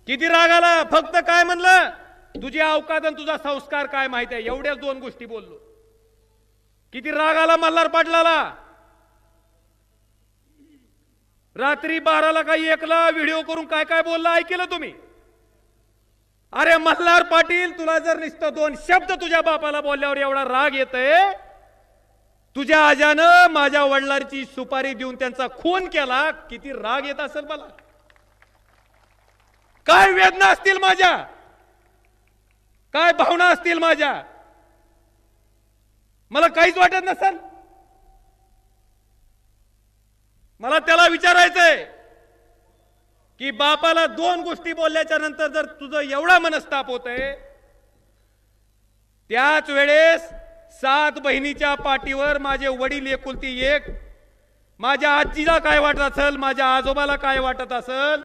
किती राग आला? फक्त काय म्हणलं, तुझी अवकात आणि तुझा संस्कार काय माहिती आहे, एवढ्याच दोन गोष्टी बोललो. किती राग आला मल्हार पाटलाला. रात्री 12ला काही 1ला व्हिडिओ करून काय काय बोलला ऐकलं तुम्ही? अरे मल्हार पाटील, तुला जर नुसतं 2 शब्द तुझ्या बापाला बोलल्यावर एवढा राग येतोय, तुझ्या आजानं माझ्या वडिलांची सुपारी देऊन त्यांचा खून केला, किती राग येत असेल मला. काय वेदना असतील माझ्या, काय भावना असतील माझ्या, मला काहीच वाटत नसेल. मला त्याला विचारायचंय की बापाला 2 गोष्टी बोलल्याच्या नंतर जर तुझं एवढा मनस्ताप होतंय, त्याच वेळेस 7 बहिणीच्या पाठीवर माझे वडील एकुलती एक, माझ्या आजीला काय वाटत असेल, माझ्या आजोबाला काय वाटत असेल,